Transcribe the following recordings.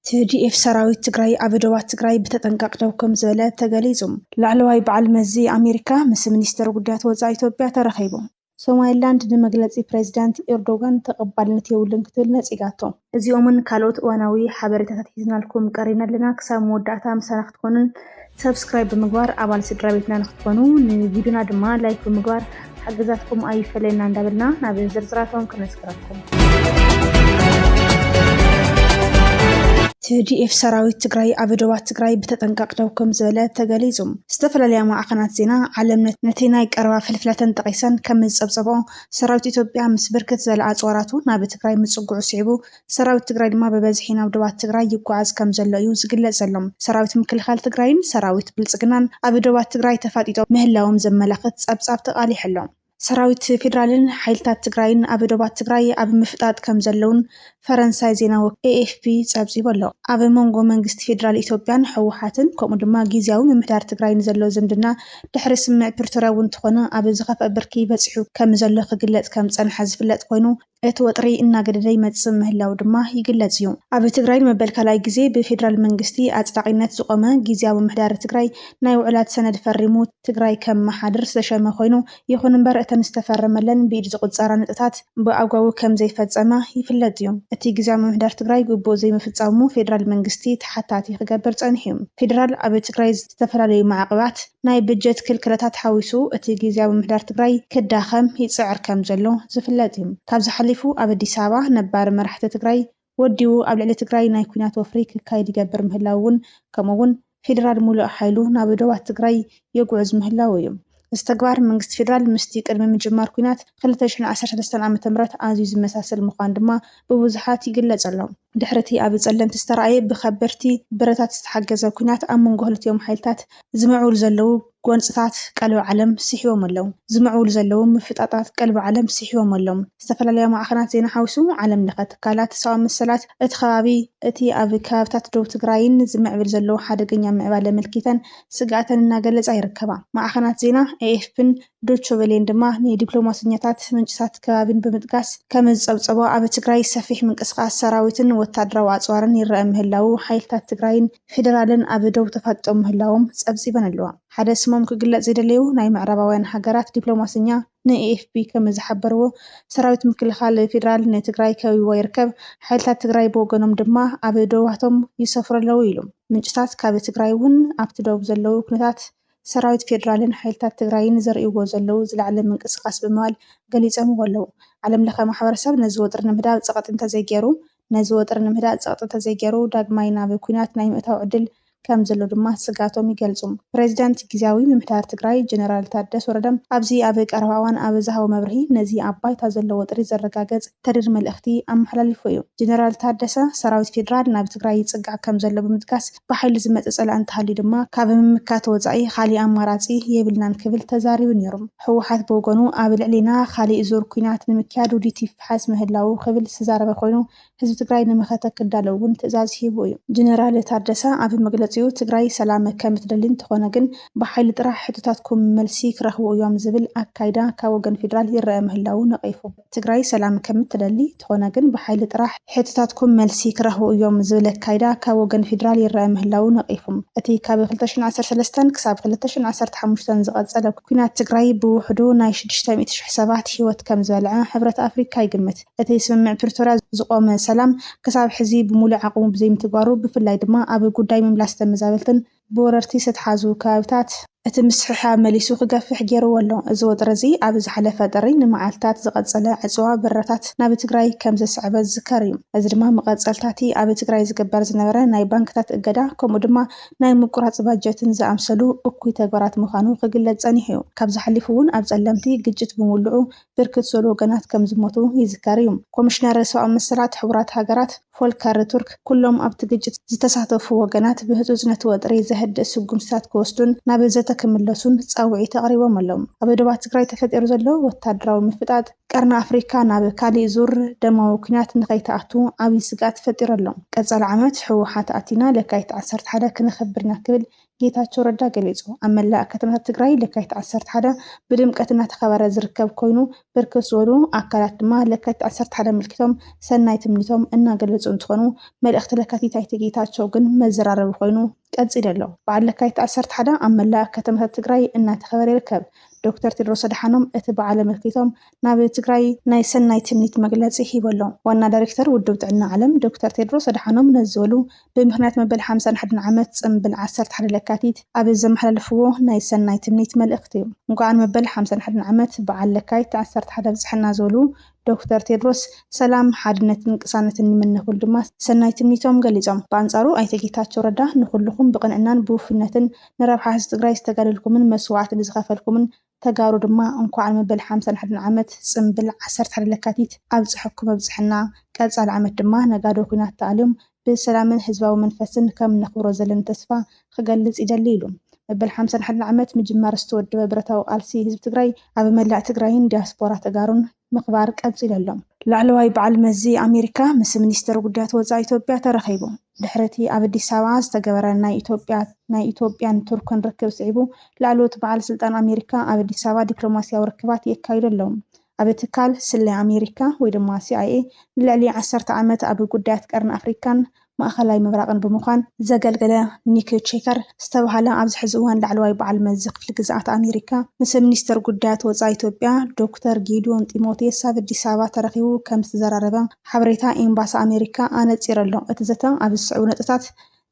TDF ሰራዊት ትግራይ ኣብ ደቡብ ትግራይ ብተጠንቀቕ ደው ከም ዝበለ ተገሊጹ። ላዕለዋይ በዓል መዚ ኣሜሪካ ምስ ሚኒስትር ጉዳያት ወጻኢ ኢትዮጵያ ተራኺቡ። ሶማሊላንድ ንመግለጺ ፕሬዚዳንት ኤርዶጋን ተቐባልነት የብሉን ክትብል ነጺጋቶ። እዚኦምን ካልኦት እዋናዊ ሓበሬታታት ሒዝናልኩም ቀሪብና ኣለና። ክሳብ መወዳእታ ምሳና ክትኮኑን ሰብስክራይብ ብምግባር ኣባል ስድራ ቤትና ንክትኮኑ ንቪድዮና ድማ ላይክ ብምግባር ሓገዛትኩም ኣይፈለየና እንዳበልና ናብ ዝርዝራቶም ክነስክረኩም። TDF ሰራዊት ትግራይ ኣብ ደቡብ ትግራይ ብተጠንቀቕ ደው ከም ዝበለ ተገሊጹ። ዝተፈላለዩ ማዕኸናት ዜና ዓለምነት ነቲ ናይ ቀረባ ፍልፍላተን ጠቒሰን ከም ዝጸብጸቦ ሰራዊት ኢትዮጵያ ምስ ብርክት ዝበለ ኣጽዋራቱ ናብ ትግራይ ምጽጉዑ ስዒቡ ሰራዊት ትግራይ ድማ ብበዝሒ ናብ ደቡብ ትግራይ ይጓዓዝ ከም ዘሎ እዩ ዝግለጽ ዘሎ። ሰራዊት ምክልኻል ትግራይን ሰራዊት ብልጽግናን ኣብ ደቡብ ትግራይ ተፋጢጦም ምህላዎም ዘመላኽት ጸብጻብ ተቓሊሑ ኣሎ። ሰራዊት ፌደራልን ሓይልታት ትግራይን ኣብ ደቡብ ትግራይ ኣብ ምፍጣጥ ከም ዘለውን ፈረንሳይ ዜና ወኪል AFP ጸብጺቡ ኣሎ። ኣብ መንጎ መንግስቲ ፌደራል ኢትዮጵያን ሕወሓትን ከምኡ ድማ ጊዜያዊ ምምሕዳር ትግራይን ዘሎ ዝምድና ድሕሪ ስምዕ ፕሪቶርያ እውን እንተኾነ ኣብ ዝኸፍአ ብርኪ በፂሑ ከም ዘሎ ክግለጽ ከም ጸንሐ ዝፍለጥ ኮይኑ እቲ ወጥሪ እናገደደ ይመጽእ ምህላው ድማ ይግለጽ እዩ። ኣብ ትግራይ መበል ካልኣይ ግዜ ብፌደራል መንግስቲ ኣጽዳቂነት ዝቆመ ጊዜያዊ ምምሕዳር ትግራይ ናይ ውዕላት ሰነድ ፈሪሙ ትግራይ ከም መሓድር ዝተሸመ ኮይኑ ይኹን እምበር እተን ዝተፈረመለን ብኢድ ዝቁጸራ ነጥታት ብኣግባቡ ከም ዘይፈጸመ ይፍለጥ እዩ። እቲ ጊዜያዊ ምምሕዳር ትግራይ ግቡእ ዘይምፍጻሙ ፌደራል መንግስቲ ተሓታቲ ክገብር ጸኒሑ እዩ። ፌደራል ኣብ ትግራይ ዝተፈላለዩ ማዕቀባት ናይ በጀት ክልክለታት ሓዊሱ እቲ ጊዜያዊ ምምሕዳር ትግራይ ክዳኸም ይጽዕር ከም ዘሎ ዝፍለጥ እዩ። ካብዚ ሓሊፉ ኣብ ኣዲስ ኣበባ ነባር መራሕቲ ትግራይ ወዲኡ ኣብ ልዕሊ ትግራይ ናይ ኩናት ወፍሪ ክካየድ ይገብር ምህላው እውን ከምኡውን ፌደራል ሙሉእ ሓይሉ ናብ ደቡብ ትግራይ የጉዕዝ ምህላው እዩ። እዚ ተግባር መንግስቲ ፌደራል ምስቲ ቅድሚ ምጅማር ኩናት 2013 ዓ.ም ኣዝዩ ዝመሳሰል ምዃኑ ድማ ብብዙሓት ይግለጽ ኣሎ። ድሕርቲ ኣብ ጸለምቲ ዝተረኣየ ብኸበድቲ ብረታት ዝተሓገዘ ኩናት ኣብ መንጎ ክልቲኦም ሓይልታት ዝምዕውሉ ዘለዉ ጎንፅታት ቀልቢ ዓለም ስሒቦም ኣለዉ። ዝምዕውሉ ዘለዉ ምፍጣጣት ቀልቢ ዓለም ስሒቦም ኣለዉ። ዝተፈላለዩ ማዕኸናት ዜና ሓዊሱ ዓለም ለኸ ትካላት ሰብኣዊ መሰላት እቲ ከባቢ እቲ ኣብ ከባብታት ደቡብ ትግራይን ዝምዕብል ዘለዉ ሓደገኛ ምዕባለ ምልክተን ስጋኣተን እናገለጻ ይርከባ። ማዕኸናት ዜና AFPን ዶይቼ ቬለን ድማ ንዲፕሎማስኛታት ምንጭታት ከባቢን ብምጥቃስ ከም ዝጸብጸቦ ኣብ ትግራይ ሰፊሕ ምንቅስቓስ ሰራዊትን ወታደራዊ ኣጽዋርን ይረአ ምህላው ሓይልታት ትግራይን ፌደራልን ኣብ ደቡብ ተፋጢጦም ምህላዎም ጸብጺበን ኣለዋ። ሓደ ስሞም ክግለጽ ዘይደለዩ ናይ ምዕራባውያን ሃገራት ዲፕሎማስኛ ንAFP ከም ዝሓበርዎ ሰራዊት ምክልኻል ፌደራል ንትግራይ ከቢቦ ይርከብ፣ ሓይልታት ትግራይ ብወገኖም ድማ ኣብ ደቡባቶም ይሰፍሩ ኣለዉ ኢሉ። ምንጭታት ካብ ትግራይ እውን ኣብቲ ደቡብ ዘለዉ ኩነታት ሰራዊት ፌደራልን ሓይልታት ትግራይን ዘርእይዎ ዘለዉ ዝለዓለ ምንቅስቓስ ብምባል ገሊፆምዎ ኣለዉ። ዓለም ለኸ ማሕበረሰብ ነዚ ወጥሪ ንምሕዳር ጸቕጢ እንተዘይገይሩ ዳግማይ ናብ ኩናት ናይ ምእታው ዕድል ከም ዘሎ ድማ ስጋቶም ይገልጹ። ፕሬዚዳንት ጊዜያዊ ምምሕዳር ትግራይ ጀነራል ታደሰ ወረደ ኣብዚ ኣብ ቀረባ እዋን ኣብ ዝሃቦ መብርሂ ነዚ ኣብ ባይታ ዘሎ ወጥሪ ዘረጋገጽ ተሪር መልእኽቲ ኣመሓላሊፉ እዩ። ጀነራል ታደሰ ሰራዊት ፌደራል ናብ ትግራይ ይጽጋዕ ከም ዘሎ ብምጥቃስ ብሓይሊ ዝመጽእ ጸላእ እንተሃልዩ ድማ ካብ ምምካት ወጻኢ ካሊእ ኣማራጺ የብልናን ክብል ተዛሪቡ ነይሩ። ሕወሓት ብወገኑ ኣብ ልዕሊና ካሊእ ዙር ኩናት ንምክያድ ውዲት ይፍሓስ ምህላው ክብል ዝዛረበ ኮይኑ ህዝቢ ትግራይ ንምኽተ ክዳለው እውን ትእዛዝ ሂቡ እዩ። ጀነራል ታደሰ ኣብ መግለጺኡ ትግራይ ሰላም ከም እትደሊ እንተኾነ ግን ብሓይሊ ጥራሕ ሕቶታትኩም መልሲ ክረኽቡ እዮም ዝብል ኣካይዳ ካብ ወገን ፌደራል ይረአ ምህላው ነቒፉ። ትግራይ ሰላም ከም እትደሊ እንተኾነ ግን ብሓይሊ ጥራሕ ሕቶታትኩም መልሲ ክረኽቡ እዮም ዝብል ኣካይዳ ካብ ወገን ፌደራል ይረአ ምህላው ነቒፉ። እቲ ካብ 2013 ክሳብ 2015 ዝቐጸለ ኩናት ትግራይ ብውሕዱ ናይ 600,000 ሰባት ህይወት ከም ዝበልዐ ሕብረት ኣፍሪካ ይግምት። እቲ ስምምዕ ፕሪቶርያ ዝቆመ ሰላም ክሳብ ሕዚ ብሙሉእ ዓቕሙ ብዘይምትግባሩ ብፍላይ ድማ ኣብ ጉዳይ ምምላስ ተመዛበልትን ብወረርቲ ዝተሓዙ ከባቢታት እቲ ምስሕሓብ መሊሱ ክገፍሕ ገይርዎ ኣሎ። እዚ ወጥሪ እዚ ኣብ ዝሓለፈ ጥሪ ንመዓልትታት ዝቐጸለ ዕፅዋ በረታት ናብ ትግራይ ከም ዘስዕበ ዝዝከር እዩ። እዚ ድማ መቐጸልታቲ ኣብ ትግራይ ዝግበር ዝነበረ ናይ ባንክታት እገዳ ከምኡ ድማ ናይ ምቁራጽ ባጀትን ዝኣምሰሉ እኩይ ተግባራት ምዃኑ ክግለጽ ጸኒሑ እዩ። ካብዚ ሓሊፉ እውን ኣብ ጸለምቲ ግጭት ብምውልዑ ብርክት ዝበሉ ወገናት ከም ዝሞቱ ይዝከር እዩ። ኮሚሽነር ሰብኣዊ መሰላት ሕቡራት ሃገራት ፎልከር ቱርክ ኩሎም ኣብቲ ግጭት ዝተሳተፉ ወገናት ብህፁጽ ነቲ ወጥሪ ዘህድእ ስጉምትታት ክወስዱን ናብ ዘተ ክምለሱን ጻውዒት ኣቕሪቦም ኣለዉ። ኣብ ደቡብ ትግራይ ተፈጢሩ ዘሎ ወተሃደራዊ ምፍጣጥ ቀርኒ ኣፍሪካ ናብ ካሊእ ዙር ደማዊ ኩናት ንኸይተኣቱ ዓብዪ ስጋት ፈጢሩ ኣሎ። ቀጻሊ ዓመት ሕወሓት ኣቲና ለካቲት 11 ክንኽብርና ክብል ጌታቸው ረዳ ገሊጹ። ኣብ መላእ ከተማታት ትግራይ ለካቲት 11 ብድምቀት እናተኸበረ ዝርከብ ኮይኑ ብርክት ዝበሉ ኣካላት ድማ ለካቲት 11 ምልክቶም ሰናይ ትምኒቶም እናገለጹ እንትኾኑ መልእኽቲ ለካቲት ኣይተ ጌታቸው ግን መዘራረቢ ኮይኑ ቀፂሉ ኣሎ። በዓል ለካቲት 11 ኣብ መላእ ከተማታት ትግራይ እናተኸበረ ይርከብ። ዶክተር ቴድሮስ ኣድሓኖም እቲ በዓል ኣመልኪቶም ናብ ትግራይ ናይ ሰናይ ትምኒት መግለፂ ሂቦሎም። ዋና ዳይሬክተር ውድብ ጥዕና ዓለም ዶክተር ቴድሮስ ኣድሓኖም ነዚ ዝበሉ ብምኽንያት መበል 51 ዓመት ጽምብል 11 ለካቲት ኣብ ዘመሓላለፍዎ ናይ ሰናይ ትምኒት መልእኽቲ እዩ። እንኳዕ መበል 51 ዓመት በዓል ለካቲት 11 ብፅሕና ዝበሉ ዶክተር ቴድሮስ ሰላም ሓድነትን ቅሳነትን ይምነኹል ድማ ሰናይ ትምኒቶም ገሊጾም። በኣንጻሩ ኣይተ ጌታቸው ረዳ ንኹልኹም ብቕንዕናን ብውፍነትን ንረብሓ ህዝቢ ትግራይ ዝተጋደልኩምን መስዋዕቲ ንዝኸፈልኩምን ተጋሩ ድማ እንኳዕ መበል 51 ዓመት ጽምብል 11 ለካቲት ኣብ ጽሕኩም ኣብፅሕና ቀጻሊ ዓመት ድማ ነጋዶ ኩናት ተኣልዮም ብሰላምን ህዝባዊ መንፈስን ከም ነኽብሮ ዘለና ተስፋ ክገልጽ ይደሊ ኢሉ። መበል 51 ዓመት ምጅማር ዝተወደበ ብረታዊ ቃልሲ ህዝቢ ትግራይ ኣብ መላእ ትግራይን ዲያስፖራ ተጋሩን ምኽባር ቀፂሉ ኣሎ። ላዕለዋይ በዓል መዚ ኣሜሪካ ምስ ሚኒስትር ጉዳያት ወፃኢ ኢትዮጵያ ተረኺቡ። ድሕረቲ ኣብ ኣዲስ ኣበባ ዝተገበረ ናይ ኢትዮጵያን ቱርክን ርክብ ስዒቡ ላዕለዎት በዓል ስልጣን ኣሜሪካ ኣብ ኣዲስ ኣበባ ዲፕሎማስያዊ ርክባት የካይዱ ኣለዉ። ኣብ ትካል ስለይ ኣሜሪካ ወይ ድማ CIA ንልዕሊ 10 ዓመት ኣብ ጉዳያት ቀርኒ ኣፍሪካን ማእኸላይ ምብራቕን ብምዃን ዘገልገለ ኒክ ቼከር ዝተባሃለ ኣብዚ ሕዚ እዋን ላዕለዋይ በዓል መዚ ክፍሊ ግዝኣት ኣሜሪካ ምስ ሚኒስትር ጉዳያት ወፃኢ ኢትዮጵያ ዶክተር ጌዲዮን ጢሞቴዎስ ኣብ ኣዲስ ኣበባ ተረኺቡ ከም ዝተዘራረበ ሓበሬታ ኤምባሲ ኣሜሪካ ኣነፂሩ ኣሎ። እቲ ዘተ ኣብ ዝስዕቡ ነጥብታት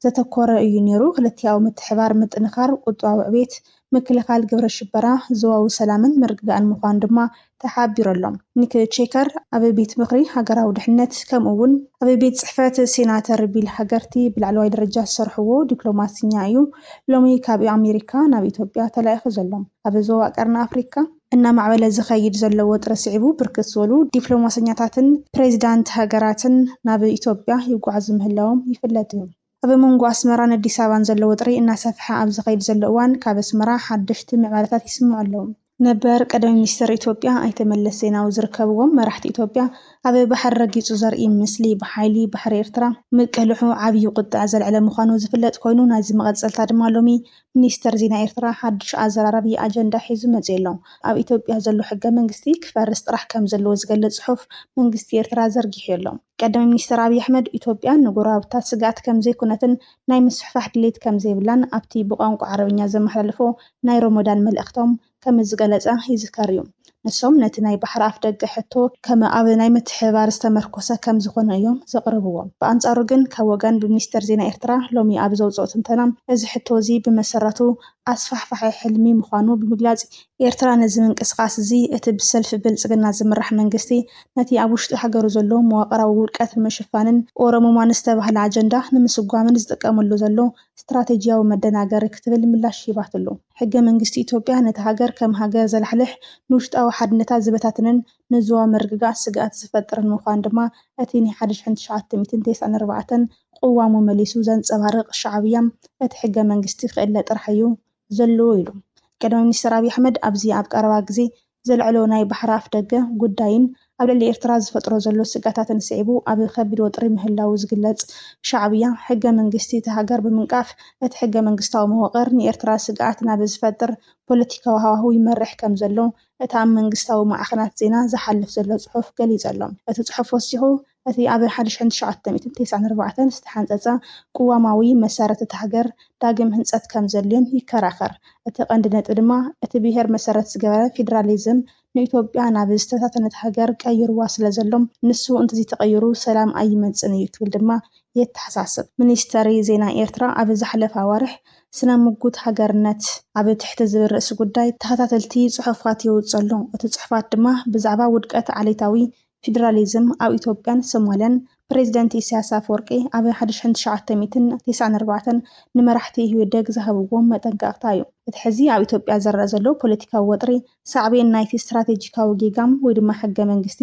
ዘተኮረ እዩ ነይሩ። ክልቲያዊ ምትሕባር ምጥንኻር ቁጠባዊ ዕቤት ምክልኻል ግብረ ሽበራ ዞባዊ ሰላምን ምርግጋእን ምዃኑ ድማ ተሓቢሩ ኣሎ። ኒክ ቼከር ኣብ ቤት ምኽሪ ሃገራዊ ድሕነት ከምኡ እውን ኣብ ቤት ጽሕፈት ሴናተር ቢል ሃገርቲ ብላዕለዋይ ደረጃ ዝሰርሕዎ ዲፕሎማስኛ እዩ። ሎሚ ካብ ኣሜሪካ ናብ ኢትዮጵያ ተላኢኹ ዘሎ ኣብ ዞባ ቀርኒ ኣፍሪካ እናማዕበለ ዝኸይድ ዘሎ ወጥሪ ስዒቡ ብርክት ዝበሉ ዲፕሎማስኛታትን ፕሬዚዳንት ሃገራትን ናብ ኢትዮጵያ ይጓዓዙ ምህላዎም ይፍለጥ እዩ። ኣብ መንጎ ኣስመራን ኣዲስ ኣበባን ዘሎ ወጥሪ እናሰፍሐ ኣብ ዝኸይድ ዘሎ እዋን ካብ ኣስመራ ሓደሽቲ ምዕባለታት ይስምዑ ኣለዉ። ነበር ቀዳማይ ሚኒስትር ኢትዮጵያ ኣይተ መለስ ዜናዊ ዝርከብዎም መራሕቲ ኢትዮጵያ ኣብ ባሕሪ ረጊፁ ዘርኢ ምስሊ ብሓይሊ ባሕሪ ኤርትራ ምቅልሑ ዓብዪ ቁጥዕ ዘልዕለ ምዃኑ ዝፍለጥ ኮይኑ ናይዚ መቐፀልታ ድማ ሎሚ ሚኒስተር ዜና ኤርትራ ሓድሽ ኣዘራራቢ ኣጀንዳ ሒዙ መፅኡ ኣሎ። ኣብ ኢትዮጵያ ዘሎ ሕገ መንግስቲ ክፈርስ ጥራሕ ከም ዘለዎ ዝገልጽ ጽሑፍ መንግስቲ ኤርትራ ዘርጊሑ ኣሎ። ቀዳማይ ሚኒስትር ኣብይ ኣሕመድ ኢትዮጵያ ንጎረባብታ ስጋት ከም ዘይኮነትን ናይ ምስሕፋሕ ድሌት ከም ዘይብላን ኣብቲ ብቋንቋ ዓረብኛ ዘመሓላልፎ ናይ ረመዳን መልእኽቶም ከም ዝገለጸ ይዝከር እዩ። ንሶም ነቲ ናይ ባሕሪ ኣፍ ደገ ሕቶ ከም ኣብ ናይ ምትሕብባር ዝተመርኮሰ ከም ዝኾነ እዮም ዘቕርብዎ። ብኣንጻሩ ግን ካብ ወገን ብሚኒስተር ዜና ኤርትራ ሎሚ ኣብ ዘውፅኦ ትንተና እዚ ሕቶ እዚ ብመሰረቱ ኣስፋሕፋሒ ሕልሚ ምዃኑ ብምግላጽ ኤርትራ ነዚ ምንቅስቓስ እዚ እቲ ብሰልፊ ብልጽግና ዝምራሕ መንግስቲ ነቲ ኣብ ውሽጢ ሃገሩ ዘሎ መዋቕራዊ ውድቀት ንምሽፋንን ኦሮሞማን ዝተባህለ ኣጀንዳ ንምስጓምን ዝጥቀመሉ ዘሎ ስትራቴጂያዊ መደናገሪ ክትብል ምላሽ ሂባትሉ። ሕገ መንግስቲ ኢትዮጵያ ነቲ ሃገር ከም ሃገር ዘላሕልሕ ንውሽጣዊ ሓድነታት ዝበታትንን ንዞባ ምርግጋእ ስግኣት ዝፈጥርን ምዃኑ ድማ እቲ ናይ 1994 ቅዋሙ መሊሱ ዘንጸባርቕ ሻዕብያ እቲ ሕገ መንግስቲ ክእለ ጥራሕ እዩ ዘለዎ ኢሉ። ቀዳማይ ሚኒስትር ኣብይ ኣሕመድ ኣብዚ ኣብ ቀረባ ግዜ ዘልዕሎ ናይ ባሕሪ ኣፍ ደገ ጉዳይን ኣብ ልዕሊ ኤርትራ ዝፈጥሮ ዘሎ ስጋታትን ስዒቡ ኣብ ከቢድ ወጥሪ ምህላው ዝግለጽ ሻዕብያ ሕገ መንግስቲ እቲ ሃገር ብምንቃፍ እቲ ሕገ መንግስታዊ መዋቕር ንኤርትራ ስጋኣት ናብ ዝፈጥር ፖለቲካዊ ሃዋህው ይመርሕ ከም ዘሎ እቲ ኣብ መንግስታዊ ማዕኸናት ዜና ዝሓልፍ ዘሎ ጽሑፍ ገሊጹ ኣሎ። እቲ ጽሑፍ ወሲኹ እቲ ኣብ 1994 ዝተሓንጸጸ ቅዋማዊ መሰረት እቲ ሃገር ዳግም ህንጸት ከም ዘድልዮን ይከራኸር። እቲ ቀንዲ ነጥቢ ድማ እቲ ብሄር መሰረት ዝገበረ ፌደራሊዝም ንኢትዮጵያ ናብ ዝተታተነት ሃገር ቀይርዋ ስለ ዘሎም ንሱ እንተዘይተቐይሩ ሰላም ኣይመጽን እዩ ክብል ድማ የተሓሳስብ። ሚኒስተር ዜና ኤርትራ ኣብ ዝሓለፈ ኣዋርሕ ስነ ምጉት ሃገርነት ኣብ ትሕቲ ዝብል ርእሲ ጉዳይ ተኸታተልቲ ጽሑፋት የውፅእ ኣሎ። እቲ ጽሑፋት ድማ ብዛዕባ ውድቀት ዓሌታዊ ፌደራሊዝም ኣብ ኢትዮጵያን ሶማልያን ፕሬዚደንት ኢሳያስ ኣፈወርቂ ኣብ 1994 ንመራሕቲ ኢህወደግ ዝሃብዎም መጠንቀቕታ እዩ። እቲ ሕዚ ኣብ ኢትዮጵያ ዝረአ ዘሎ ፖለቲካዊ ወጥሪ ሳዕቤን ናይቲ ስትራቴጂካዊ ጌጋም ወይ ድማ ሕገ መንግስቲ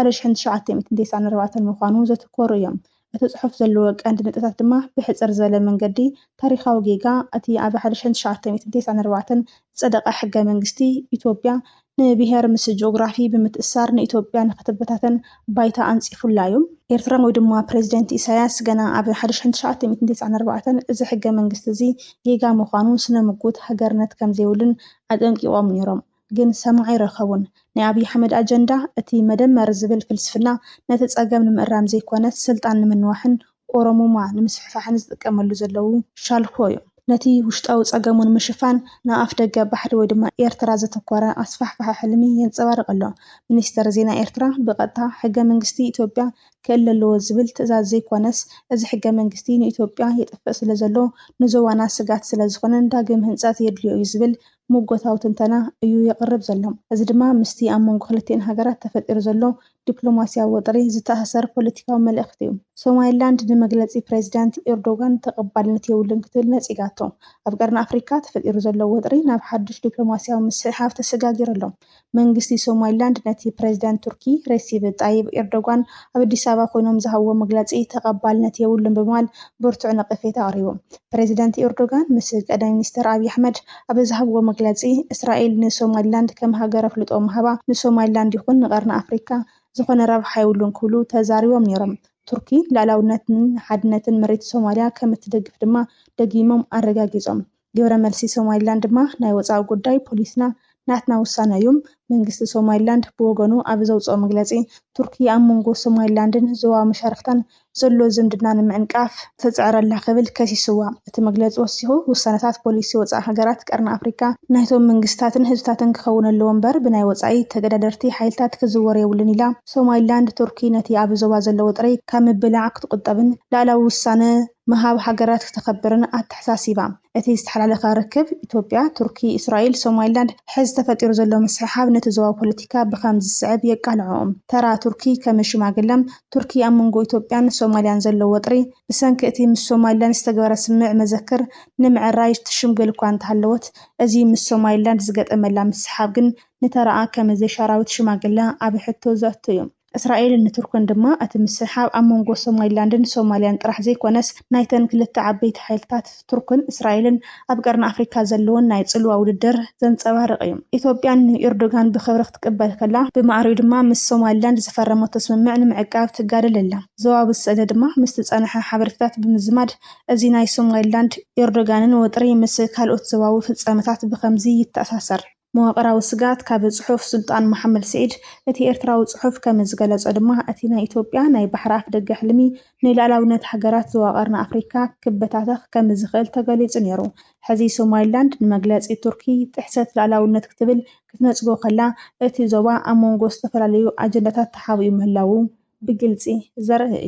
1994 ምዃኑ ዘተኮሩ እዮም። እቲ ጽሑፍ ዘለዎ ቀንዲ ነጥብታት ድማ ብሕፅር ዝበለ መንገዲ ታሪኻዊ ጌጋ እቲ ኣብ 1994 ዝጸደቐ ሕገ መንግስቲ ኢትዮጵያ ንብሔር ምስ ጂኦግራፊ ብምትእስሳር ንኢትዮጵያ ንኽትበታተን ባይታ ኣንጺፉላ እዩ። ኤርትራ ወይ ድማ ፕሬዚደንት ኢሳያስ ገና ኣብ 1994 እዚ ሕገ መንግስቲ እዚ ጌጋ ምዃኑ ስነ ምጉት ሃገርነት ከም ዘይብሉን ኣጠንቂቖም ነይሮም። ግን ሰማዒ ረኸቡን። ናይ ኣብዪ ኣሕመድ ኣጀንዳ እቲ መደመር ዝብል ፍልስፍና ነቲ ጸገም ንምእራም ዘይኮነስ ስልጣን ንምንዋሕን ኦሮሞማ ንምስፍሕፋሕን ዝጥቀመሉ ዘለዉ ሻልኮ እዩ። ነቲ ውሽጣዊ ጸገሙ ንምሽፋን ንኣፍ ደገ ባሕሪ ወይ ድማ ኤርትራ ዘተኮረ ኣስፋሕፋሕ ሕልሚ የንፀባርቕ ኣሎ። ሚኒስተር ዜና ኤርትራ ብቐጥታ ሕገ መንግስቲ ኢትዮጵያ ክእለ ኣለዎ ዝብል ትእዛዝ ዘይኮነስ እዚ ሕገ መንግስቲ ንኢትዮጵያ የጥፍእ ስለ ዘሎ ንዞባና ስጋት ስለ ዝኾነን ዳግም ህንፀት የድልዮ እዩ ዝብል ሙጎታዊ ትንተና እዩ የቕርብ ዘሎ። እዚ ድማ ምስቲ ኣብ መንጎ ክልቲአን ሃገራት ተፈጢሩ ዘሎ ዲፕሎማስያዊ ወጥሪ ዝተኣሳሰር ፖለቲካዊ መልእኽቲ እዩ። ሶማሊላንድ ንመግለፂ ፕሬዚዳንት ኤርዶጋን ተቐባልነት የብሉን ክትብል ነፂጋቶ። ኣብ ቀርኒ ኣፍሪካ ተፈጢሩ ዘሎ ወጥሪ ናብ ሓዱሽ ዲፕሎማስያዊ ምስሕሓፍ ተሰጋጊሩ ኣሎ። መንግስቲ ሶማሊላንድ ነቲ ፕሬዚዳንት ቱርኪ ረሲብ ጣይብ ኤርዶጋን ኣብ ኣዲስ ኣበባ ኮይኖም ዝሃብዎ መግለፂ ተቐባልነት የብሉን ብምባል ብርቱዕ ነቐፌታ ኣቕሪቦም። ፕሬዚዳንት ኤርዶጋን ምስ ቀዳማይ ሚኒስተር ኣብዪ ኣሕመድ ኣብ ዝሃብዎ መግለፂ እስራኤል ንሶማሊላንድ ከም ሃገር ኣፍልጦ ምሃባ ንሶማሊላንድ ይኹን ንቐርኒ ኣፍሪካ ዝኾነ ረብሓ የብሉን ክብሉ ተዛሪቦም ነይሮም። ቱርኪ ሉዓላውነትን ሓድነትን መሬት ሶማልያ ከም እትደግፍ ድማ ደጊሞም ኣረጋጊጾም። ግብረ መልሲ ሶማሊላንድ ድማ ናይ ወፃኢ ጉዳይ ፖሊስና ናትና ውሳነ እዩ። መንግስቲ ሶማሊላንድ ብወገኑ ኣብ ዘውፅኦ መግለፂ ቱርኪ ኣብ መንጎ ሶማሊላንድን ዞባዊ መሻርክታን ዘሎ ዝምድና ንምዕንቃፍ ተፅዕረላ ክብል ከሲስዋ። እቲ መግለፂ ወሲኹ ውሳነታት ፖሊሲ ወፃኢ ሃገራት ቀርኒ ኣፍሪካ ናይቶም መንግስታትን ህዝብታትን ክኸውን ኣለዎ እምበር ብናይ ወፃኢ ተገዳደርቲ ሓይልታት ክዝወር የብሉን ኢላ ሶማሊላንድ ቱርኪ ነቲ ኣብ ዞባ ዘሎ ውጥሪ ካብ ምብላዕ ክትቁጠብን ላዕላዊ ውሳነ ምሃብ ሃገራት ክተኸብርን ኣተሓሳሲባ። እቲ ዝተሓላለኸ ርክብ ኢትዮጵያ፣ ቱርኪ፣ እስራኤል፣ ሶማሊላንድ ሕዚ ተፈጢሩ ዘሎ ምስሕሓብ ነቲ ዞባ ፖለቲካ ብከምዚ ዝስዕብ የቃልዖም። ተራ ቱርኪ ከም ሽማግለም ቱርኪ ኣብ መንጎ ኢትዮጵያን ሶማልያን ዘሎ ወጥሪ ብሰንኪ እቲ ምስ ሶማሊላንድ ዝተገበረ ስምዕ መዘክር ንምዕራይ ትሽምገል እኳ እንተሃለወት እዚ ምስ ሶማሊላንድ ዝገጠመላ ምስሓብ ግን ንተረኣ ከም ዘይሻራዊት ሽማግላ ኣብ ሕቶ ዘእቱ እዩ። እስራኤል ንቱርክን ድማ እቲ ምስሓብ ኣብ መንጎ ሶማሊላንድን ሶማልያን ጥራሕ ዘይኮነስ ናይተን ክልተ ዓበይቲ ሓይልታት ቱርክን እስራኤልን ኣብ ቀርኒ ኣፍሪካ ዘለዎን ናይ ጽልዋ ውድድር ዘንጸባርቕ እዩ። ኢትዮጵያን ኤርዶጋን ብኽብሪ ክትቅበል ከላ ብማዕሪኡ ድማ ምስ ሶማሊላንድ ዝፈረመቶ ስምምዕ ንምዕቃብ ትጋደል ኣላ። ዞባ ብዝሰለ ድማ ምስ ዝጸንሐ ሓበሬታታት ብምዝማድ እዚ ናይ ሶማሊላንድ ኤርዶጋንን ወጥሪ ምስ ካልኦት ዞባዊ ፍጻመታት ብከምዚ ይተኣሳሰር። መዋቕራዊ ስጋት ካብ ጽሑፍ ሱልጣን መሐመድ ሰዒድ። እቲ ኤርትራዊ ጽሑፍ ከም ዝገለጸ ድማ እቲ ናይ ኢትዮጵያ ናይ ባሕሪ ኣፍ ደገ ሕልሚ ንላዕላውነት ሃገራት ዞባ ቀርኒ ኣፍሪካ ክበታተኽ ከም ዝኽእል ተገሊጹ ነይሩ። ሕዚ ሶማሊላንድ ንመግለፂ ቱርኪ ጥሕሰት ላዕላውነት ክትብል ክትነጽጎ ከላ እቲ ዞባ ኣብ መንጎ ዝተፈላለዩ ኣጀንዳታት ተሓቢኡ ምህላዉ ብግልፂ ዘርኢ እዩ።